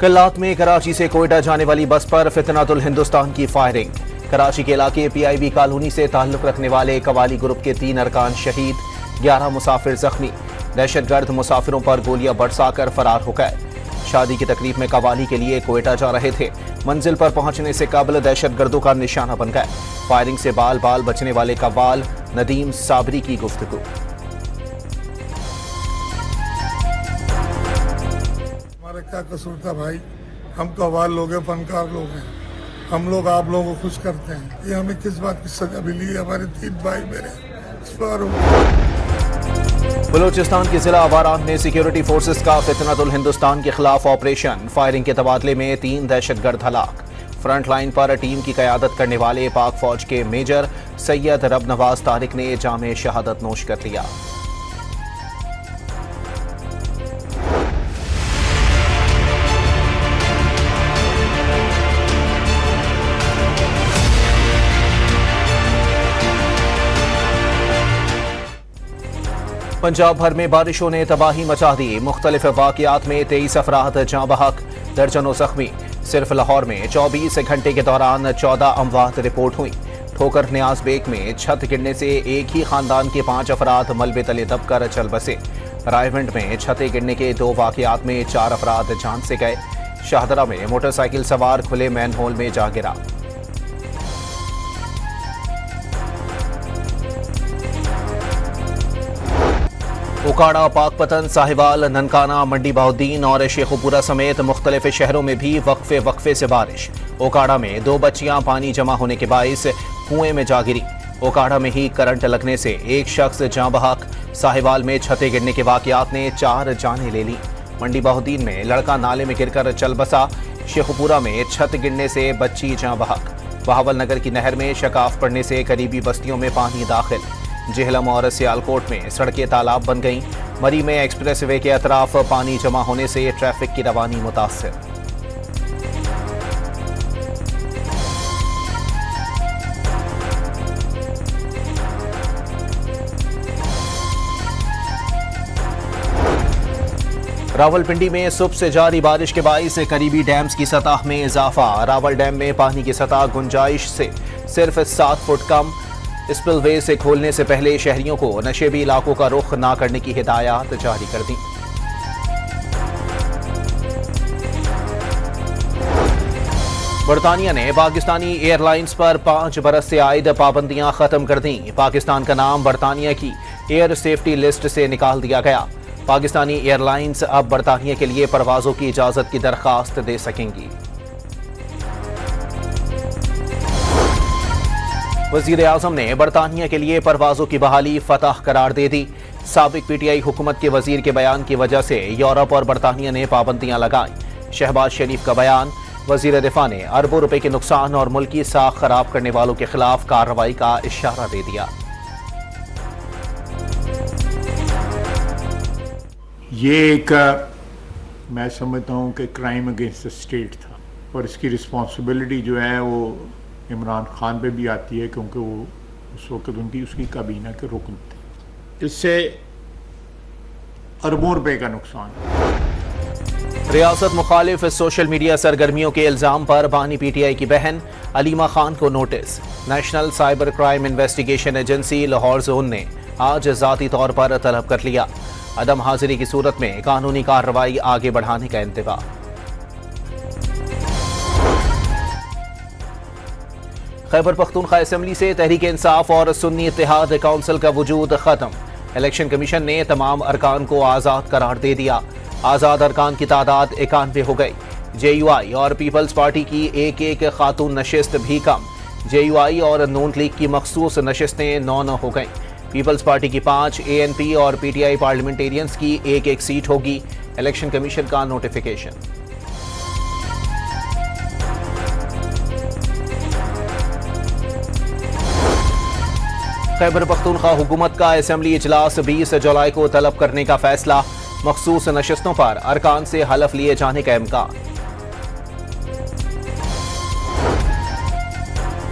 कल्लात में कराची से कोयटा जाने वाली बस पर फितनातुल हिंदुस्तान की फायरिंग। कराची के इलाके PIB कॉलोनी से ताल्लुक रखने वाले कवाली ग्रुप के 3 अरकान शहीद, 11 मुसाफिर जख्मी। दहशतगर्द मुसाफिरों पर गोलियां बरसाकर फरार हो गए। शादी की तकरीब में कवाली के लिए कोयटा जा रहे थे। मंजिल पर पहुंचने से कबल दहशतगर्दों का निशाना बन गए। फायरिंग से बाल बाल बचने वाले कव्वाल नदीम साबरी की गुफ्तगू। हमारा क्या कसूर था भाई, हम कव्वाल लोग हैं, फनकार लोग हैं, हम लोग आप लोगों को खुश करते हैं। ये हमें किस बात की सजा मिली है? हमारे 3 भाई मेरे बलूचिस्तान के जिला आवारान में सिक्योरिटी फोर्सेस का फितनातुल हिंदुस्तान के खिलाफ ऑपरेशन। फायरिंग के तबादले में 3 दहशतगर्द हलाक। फ्रंट लाइन पर टीम की कयादत करने वाले पाक फौज के मेजर सैयद रब नवाज तारिक ने जामे शहादत नोश कर लिया। पंजाब भर में बारिशों ने तबाही मचा दी। मुख्तलिफ वाक़यात में 23 अफराद जाँ बहक, दर्जनों जख्मी। सिर्फ लाहौर में 24 घंटे के दौरान 14 अमवात रिपोर्ट हुई। ठोकर न्याज बेग में छत गिरने से एक ही खानदान के 5 अफराद मलबे तले दबकर चल बसे। रायवंड में छतें गिरने के 2 वाक़यात में 4 अफराद जान से गए। शाहदरा में मोटरसाइकिल सवार खुले मैनहोल में जा गिरा। ओकाड़ा, पाकपतन, साहिवाल, ननकाना, मंडी बहाउद्दीन और शेखुपुरा समेत मुख्तलिफ शहरों में भी वक्फे से बारिश। ओकाड़ा में 2 बच्चियां पानी जमा होने के बाइस कुएं में जा गिरी। ओकाड़ा में ही करंट लगने से एक शख्स जाँ बहक। साहिवाल में छतें गिरने के वाक़यात ने 4 जानें ले ली। मंडी बहाउद्दीन में लड़का नाले में गिरकर चल बसा। शेखुपुरा में छत गिरने से बच्ची जाँ बहक। बहावल नगर की नहर में शकाफ पड़ने से करीबी बस्तियों में पानी दाखिल। जेहलम और सियालकोट में सड़कें तालाब बन गईं। मरी में एक्सप्रेस वे के अतराफ पानी जमा होने से ट्रैफिक की रवानी मुतासिर। रावलपिंडी में सुबह से जारी बारिश के बाइस करीबी डैम्स की सतह में इजाफा। रावल डैम में पानी की सतह गुंजाइश से सिर्फ 7 फुट कम। स्पिलवे से खोलने से पहले शहरियों को नशेबी इलाकों का रुख न करने की हिदायत जारी कर दी। बरतानिया ने पाकिस्तानी एयरलाइंस पर 5 बरस से आयद पाबंदियां खत्म कर दी। पाकिस्तान का नाम बरतानिया की एयर सेफ्टी लिस्ट से निकाल दिया गया। पाकिस्तानी एयरलाइंस अब बरतानिया के लिए परवाजों की इजाजत की दरखास्त दे सकेंगी। वज़ीर आज़म ने बरतानिया के लिए परवाजों की बहाली फतह करार दे दी। साबिक PTI हुकूमत के वजीर के बयान की वजह से यूरोप और बरतानिया ने पाबंदियां लगाई। शहबाज शरीफ का बयान। वज़ीर दिफा ने अरबों रुपए के नुकसान और मुल्की साख खराब करने वालों के खिलाफ कार्रवाई का इशारा दे दिया। ये एक मैं समझता हूँ कि क्राइम अगेंस्ट द स्टेट था और इसकी रिस्पॉन्सिबिलिटी जो है वो इमरान खान पे भी आती है, क्योंकि वो उस वक्त उनकी उसकी काबीना के रुकन थे। इससे अरबों रुपए का नुकसान। रियासत मुखालिफ सोशल मीडिया सरगर्मियों के इल्जाम पर बानी PTI की बहन अलीमा खान को notice. National cyber crime investigation agency Lahore zone ने आज जाती तौर पर तलब कर लिया। अदम हाजिरी की सूरत में कानूनी कार्रवाई आगे बढ़ाने का इंतबाह। खैबर पख्तूनख्वा असेंबली से तहरीक इंसाफ और सुन्नी इत्तेहाद काउंसिल का वजूद खत्म। इलेक्शन कमीशन ने तमाम अरकान को आज़ाद करार दे दिया। आज़ाद अरकान की तादाद 91 हो गई। JUI और पीपल्स पार्टी की एक खातून नशिस्त भी कम। JUI और नून लीग की मखसूस नशिस्तें 9 हो गईं। पीपल्स पार्टी की 5, ANP और PTI पार्लियामेंटेरियंस की एक सीट होगी। इलेक्शन कमीशन का नोटिफिकेशन। खैबर पख्तूनख्वा हुकूमत का असेंबली इजलास 20 जुलाई को तलब करने का फैसला। मखसूस नशिस्तों पर अरकान से हलफ लिए जाने का इम्कान।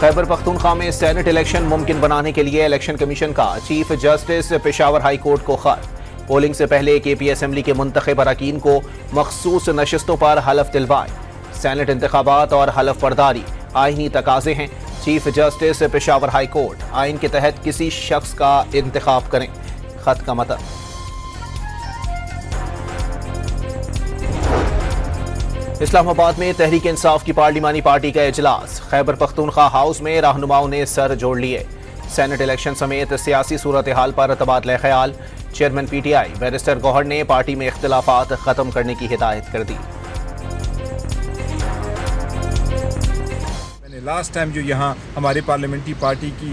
खैबर पख्तूनख्वा में सेनेट इलेक्शन मुमकिन बनाने के लिए इलेक्शन कमीशन का chief justice Peshawar high court को खत। पोलिंग से पहले केपी असेंबली के मुंतखब अरकान को मखसूस नशिस्तों पर हलफ दिलवाएं। सेनेट इंतखाबात और हलफ बर्दारी आईनी तकाजे हैं। Chief justice Peshawar high court आइन के तहत किसी शख्स का इंतखाब करें। खत का मतलब इस्लामाबाद में तहरीक इंसाफ की पार्लिमानी पार्टी का इजलास। खैबर पख्तूनख्वा हाउस में रहनुमाओं ने सर जोड़ लिए। सेनेट इलेक्शन समेत सियासी सूरत हाल पर तबादला ख्याल। चेयरमैन पीटीआई बैरिस्टर गौहर ने पार्टी में इख्तिलाफात खत्म करने की हिदायत कर दी। मैंने लास्ट टाइम जो यहाँ हमारे पार्लियामेंट्री पार्टी की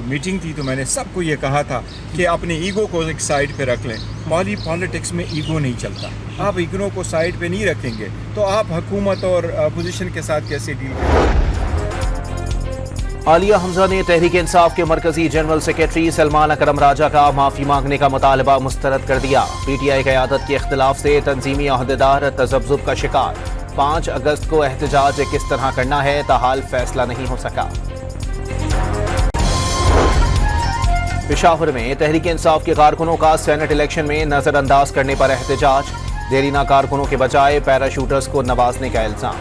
मीटिंग थी तो मैंने सबको ये कहा था कि अपने ईगो को एक साइड पे रख लें। पॉलिटिक्स में ईगो नहीं चलता। आप ईगो को साइड पे नहीं रखेंगे तो आप हुकूमत और अपोजिशन के साथ कैसे डील करेंगे। आलिया हमजा ने तहरीक इंसाफ के मरकजी जनरल सेक्रेटरी सलमान अकरम राजा का माफी मांगने का मुतालबा मुस्तरद कर दिया। पीटीआई क़यादत के इख्तिलाफ से तंजीमी अहदेदार तजब्जुब का शिकार। 5 अगस्त को एहतजाज किस तरह करना है ताहाल फैसला नहीं हो सका। पेशावर में तहरीक इंसाफ के कारकुनों का सेनेट इलेक्शन में नजरअंदाज करने पर एहतजाज। देरीना कारकुनों के बजाय पैराशूटर्स को नवाजने का इल्जाम।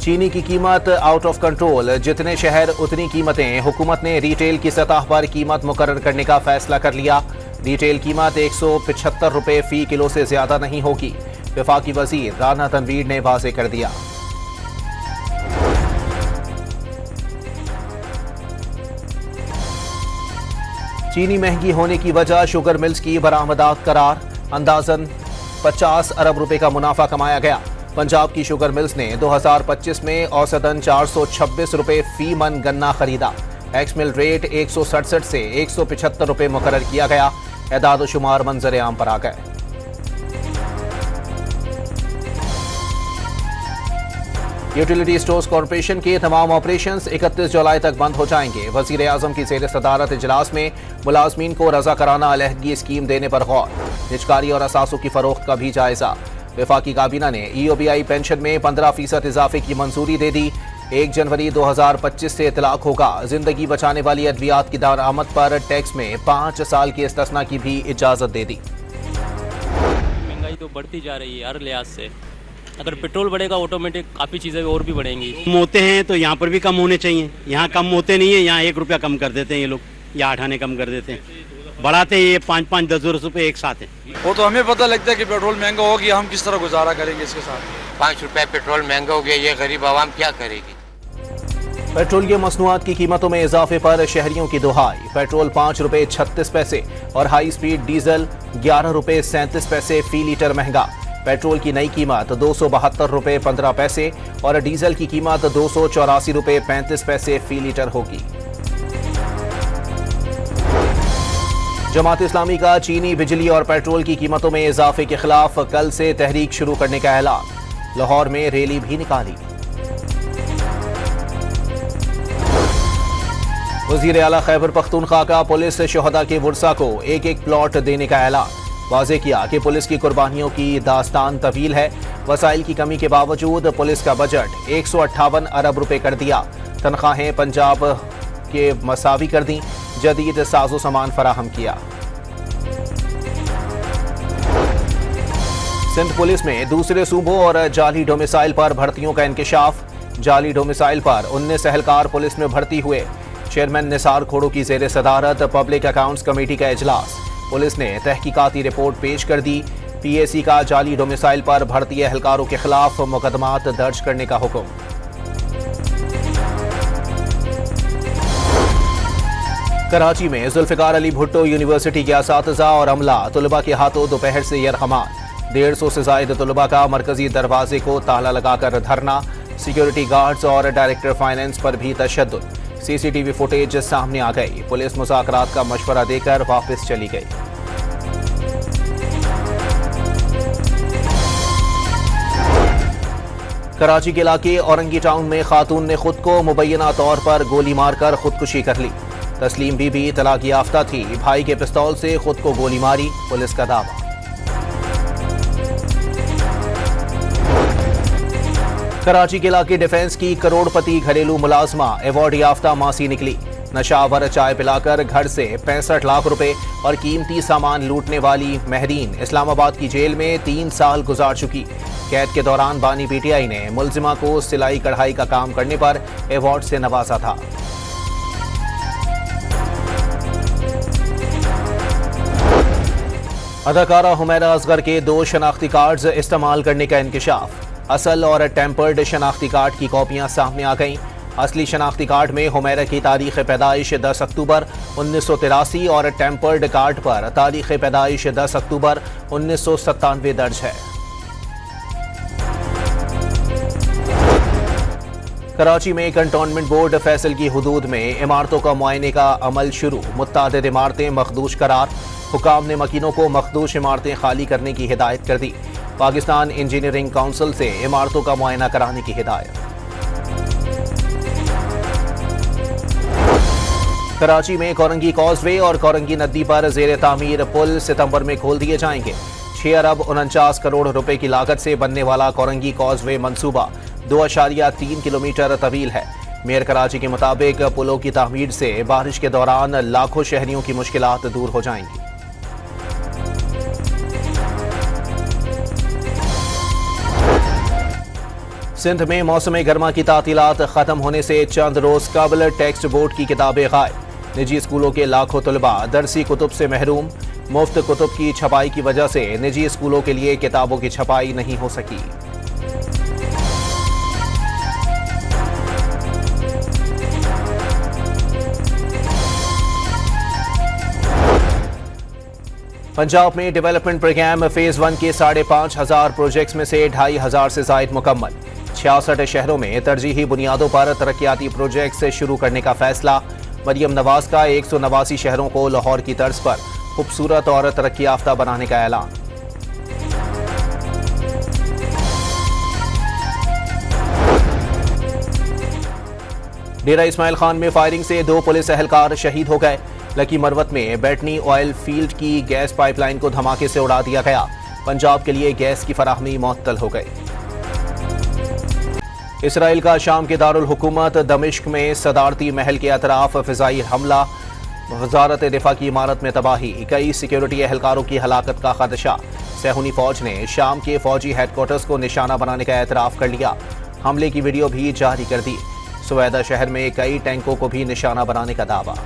चीनी की कीमत आउट ऑफ कंट्रोल। जितने शहर उतनी कीमतें। हुकूमत ने रिटेल की सतह पर कीमत मुकर्रर करने का फैसला कर लिया। रिटेल कीमत 175 रुपए फी किलो से ज्यादा नहीं होगी। वफाकी वजीर राना तनवीर ने वाज़ेह कर दिया। चीनी महंगी होने की वजह शुगर मिल्स की बरामदात करार। अंदाजन 50 अरब रुपए का मुनाफा कमाया गया। पंजाब की शुगर मिल्स ने 2025 में औसतन 426 रुपए फी मन गन्ना खरीदा। एक्स मिल रेट 167 से 175 रुपए मुकर्रर किया गया। एदाद शुमार मंजर आम पर आ गए। यूटिलिटी स्टोर्स कॉरपोरेशन के तमाम ऑपरेशंस 31 जुलाई तक बंद हो जाएंगे। वजीर आजम की ज़ेर सदारत इजलास में मुलाजमीन को रज़ाकाराना अलहदगी स्कीम देने पर गौर। निजकारी और असासों की फरोख्त का भी जायजा। वफाकी काबीना ने EOBI पेंशन में 15% इजाफे की मंजूरी दे दी। 1 जनवरी 2025 से इतलाक होगा। जिंदगी बचाने वाली अद्वियात की दरामद पर टैक्स में 5 साल की इस्तिस्ना की भी इजाजत दे दी। महंगाई तो बढ़ती जा रही है हर लिहाज से। अगर पेट्रोल बढ़ेगा ऑटोमेटिक काफ़ी चीज़ें और भी बढ़ेंगी। कम होते हैं तो यहाँ पर भी कम होने चाहिए। यहाँ कम होते नहीं है। यहाँ 1 रुपया कम कर देते हैं ये लोग, या 8 आने कम कर देते हैं। बढ़ाते हैं ये 5-5, 10 रुपये एक साथ है। वो तो हमें पता लगता है कि पेट्रोल महंगा हो गया, हम किस तरह गुजारा करेंगे इसके साथ। 5 रुपये पेट्रोल महंगा हो गया, ये गरीब आवाम क्या करेगी। पेट्रोलियम मसनूआत की कीमतों में इजाफे पर शहरियों की दुहाई। पेट्रोल 5 रुपए 36 पैसे और हाई स्पीड डीजल 11 रुपए 37 पैसे फी लीटर महंगा। पेट्रोल की नई कीमत 272 रुपए 15 पैसे और डीजल की कीमत 284 रुपए 35 पैसे फी लीटर होगी। जमात इस्लामी का चीनी, बिजली और पेट्रोल की कीमतों में इजाफे के खिलाफ कल से तहरीक शुरू करने का ऐलान। लाहौर में रैली भी निकाली। वजीर आला खैबर पख्तूनख्वा का पुलिस शहदा के वुरसा को 1-1 प्लॉट देने का ऐलान। वाज़ेह किया कि पुलिस की कुर्बानियों की दास्तान तवील है। वसाइल की कमी के बावजूद पुलिस का बजट 158 अरब रुपए कर दिया। तनख्वाहें पंजाब के मसावी कर दी। जदीद साजो सामान फराहम किया। सिंध पुलिस में दूसरे सूबों और जाली डोमिसाइल पर भर्तियों का इंकिशाफ। जाली डोमिसाइल पर 19 एहलकार पुलिस में भर्ती हुए। चेयरमैन निसार खोड़ो की ज़ेर सदारत पब्लिक अकाउंट्स कमेटी का इजलास। पुलिस ने तहकीकाती रिपोर्ट पेश कर दी। PAC का जाली डोमिसाइल पर भर्ती एहलकारों के खिलाफ मुकदमात दर्ज करने का हुक्म। कराची में जुल्फिकार अली भुट्टो यूनिवर्सिटी के असातिज़ा और अमला तुलबा के हाथों दोपहर से यरहमान। 150 से जायद तुलबा का मरकजी दरवाजे को ताला लगाकर धरना। सिक्योरिटी गार्ड्स और डायरेक्टर फाइनेंस पर भी तशद्दुद। CCTV फुटेज सामने आ गई। पुलिस मुज़ाकरात का मशवरा देकर वापस चली गई। कराची के इलाके औरंगी टाउन में खातून ने खुद को मुबैना तौर पर गोली मारकर खुदकुशी कर ली। तस्लीम बीबी तलाक याफ्ता थी। भाई के पिस्तौल से खुद को गोली मारी, पुलिस का दावा। कराची के इलाके डिफेंस की करोड़पति घरेलू मुलाजमा अवार्ड याफ्ता मासी निकली। नशावर चाय पिलाकर घर से 65 लाख रुपए और कीमती सामान लूटने वाली महरीन इस्लामाबाद की जेल में 3 साल गुजार चुकी। कैद के दौरान बानी पीटीआई ने मुलजिमा को सिलाई कढ़ाई का काम करने पर अवार्ड से नवाजा था। अदाकारा हुमैरा असगर के 2 शनाख्ती कार्ड्स इस्तेमाल करने का इंकशाफ। असल और टेम्पर्ड शनाख्ती कार्ड की कॉपियां सामने आ गईं। असली शनाख्ती कार्ड में हुमैरा की तारीख पैदाइश 10 अक्टूबर 1983 और टेम्पर्ड कार्ड पर तारीख पैदाइश 10 अक्टूबर 1997 दर्ज है। कराची में कंटोनमेंट बोर्ड फैसल की हुदूद में इमारतों का मुआयने का अमल शुरू। मुत्तादिद इमारतें मखदूश करार। हुकाम ने मकीनों को मखदूश इमारतें खाली करने की हिदायत कर दी। पाकिस्तान इंजीनियरिंग काउंसिल से इमारतों का मुआयना कराने की हिदायत। कराची में कोरंगी कॉजवे और कोरंगी नदी पर जेर तामीर पुल सितंबर में खोल दिए जाएंगे। 6 अरब 49 करोड़ रुपए की लागत से बनने वाला कोरंगी कॉजवे मंसूबा 2.3 किलोमीटर तवील है। मेयर कराची के मुताबिक पुलों की तामीर से बारिश के दौरान लाखों शहरियों की मुश्किलात दूर हो जाएंगी। सिंध में मौसम गर्मा की तातीलात खत्म होने से चंद रोज कबल टेक्स्ट बोर्ड की किताबें गायब। निजी स्कूलों के लाखों तलबा दरसी कुतुब से महरूम। मुफ्त कुतुब की छपाई की वजह से निजी स्कूलों के लिए किताबों की छपाई नहीं हो सकी। पंजाब में डेवलपमेंट प्रोग्राम फेज 1 के 5,500 प्रोजेक्ट्स में से 2,500 से जायद मुकम्मल। 66 शहरों में तरजीही बुनियादों पर तरक्याती प्रोजेक्ट्स शुरू करने का फैसला। मरियम नवाज का 189 शहरों को लाहौर की तर्ज पर खूबसूरत और तरक्की याफ्ता बनाने का ऐलान। डेरा इस्माइल खान में फायरिंग से 2 पुलिस एहलकार शहीद हो गए। लकी मरवत में बैटनी ऑयल फील्ड की गैस पाइपलाइन को धमाके से उड़ा दिया गया। पंजाब के लिए गैस की फराहमी मुअत्तल हो गई। इसराइल का शाम के दारुल हुकूमत दमिश्क में सदारती महल के अतराफ फिजाई हमला। वजारत दिफा की इमारत में तबाही। कई सिक्योरिटी एहलकारों की हलाकत का खदशा। सहूनी फौज ने शाम के फौजी हेडक्वार्टर्स को निशाना बनाने का एतराफ कर लिया। हमले की वीडियो भी जारी कर दी। सुवैदा शहर में कई टैंकों को भी निशाना बनाने का दावा।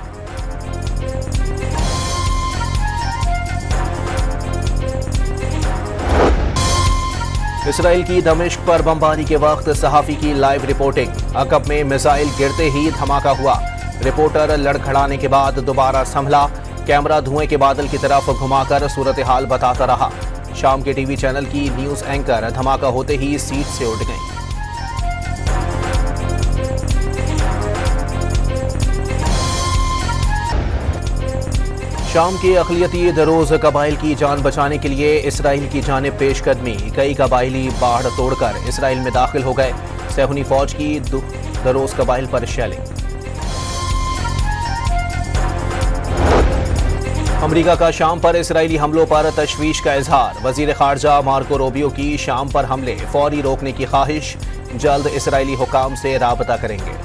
इसराइल की दमिश्क पर बमबारी के वक्त सहाफी की लाइव रिपोर्टिंग। अकब में मिसाइल गिरते ही धमाका हुआ। रिपोर्टर लड़खड़ाने के बाद दोबारा संभला। कैमरा धुएं के बादल की तरफ घुमाकर सूरत हाल बताता रहा। शाम के टीवी चैनल की न्यूज एंकर धमाका होते ही सीट से उठ गईं। शाम के अक़लियती दरोज कबाइल की जान बचाने के लिए इसराइल की जानिब पेशकदमी। कई कबाइली बाढ़ तोड़कर इसराइल में दाखिल हो गए। सहूनी फौज की दरोज कबाइल पर शेलिंग। अमरीका का शाम पर इसराइली हमलों पर तशवीश का इजहार। वजीर खारजा मार्को रूबियो की शाम पर हमले फौरी रोकने की ख्वाहिश। जल्द इसराइली हुकाम से राबता करेंगे।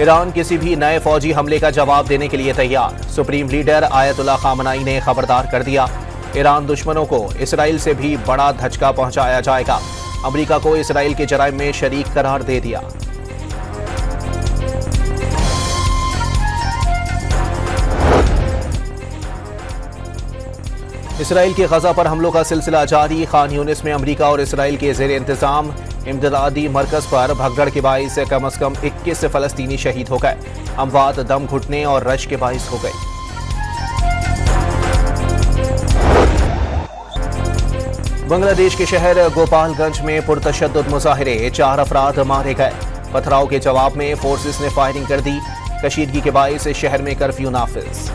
ईरान किसी भी नए फौजी हमले का जवाब देने के लिए तैयार। सुप्रीम लीडर आयतुल्लाह खामनाई ने खबरदार कर दिया। ईरान दुश्मनों को इसराइल से भी बड़ा धचका पहुंचाया जाएगा। अमरीका को इसराइल के जराइम में शरीक करार दे दिया। इसराइल के गजा पर हमलों का सिलसिला जारी। खान यूनिस में अमरीका और इसराइल के ज़ेर इंतजाम इमदादी मरकज पर भगदड़ के बाइस कम अज कम 21 फलस्तीनी शहीद हो गए। अमवात दम घुटने और रश के बाइस हो गई। बांग्लादेश के शहर गोपालगंज में पुरतशद्दुद मुजाहिरे। 4 अफराद मारे गए। पथराव के जवाब में फोर्सेस ने फायरिंग कर दी। कशीदगी के बाइस शहर में कर्फ्यू नाफिज।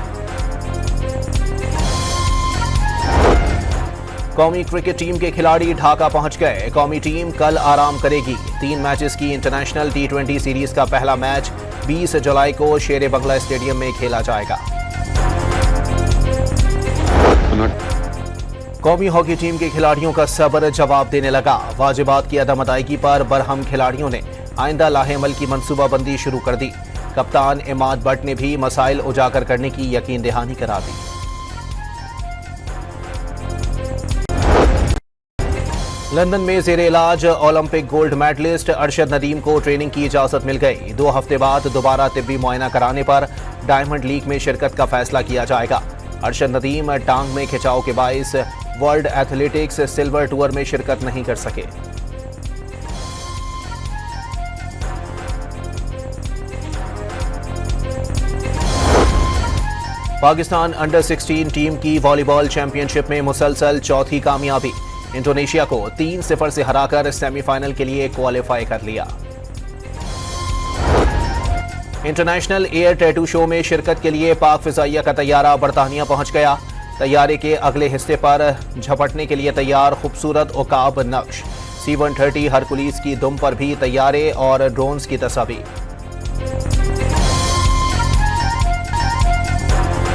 कौमी क्रिकेट टीम के खिलाड़ी ढाका पहुंच गए। कौमी टीम कल आराम करेगी। 3 मैचेस की इंटरनेशनल T20 सीरीज का पहला मैच 20 जुलाई को शेर बंगला स्टेडियम में खेला जाएगा। कौमी हॉकी टीम के खिलाड़ियों का सब्र जवाब देने लगा। वाजिबात की अदम अदायगी पर बरहम खिलाड़ियों ने आइंदा लाहेमल की मंसूबाबंदी शुरू कर दी। कप्तान इमाद बट ने भी मसाइल उजागर करने की यकीन दहानी करा दी। लंदन में जेर इलाज Olympic gold medallist Arshad Nadeem को ट्रेनिंग की इजाजत मिल गई। 2 हफ्ते बाद दोबारा तिब्बी मुआयना कराने पर डायमंड लीग में शिरकत का फैसला किया जाएगा। अरशद नदीम टांग में खिंचाव के बाइस वर्ल्ड एथलेटिक्स सिल्वर टूर में शिरकत नहीं कर सके। पाकिस्तान अंडर 16 टीम की वॉलीबॉल चैंपियनशिप में मुसलसल चौथी कामयाबी। इंडोनेशिया को 3-0 से हराकर सेमीफाइनल के लिए क्वालिफाई कर लिया। इंटरनेशनल एयर टैटू शो में शिरकत के लिए पाक फिजाइया का तैयारा बरतानिया पहुंच गया। तैयारे के अगले हिस्से पर झपटने के लिए तैयार खूबसूरत उकाब नक्श। C-130 हरकुलिस की दुम पर भी तैयारे और ड्रोन्स की तस्वीर।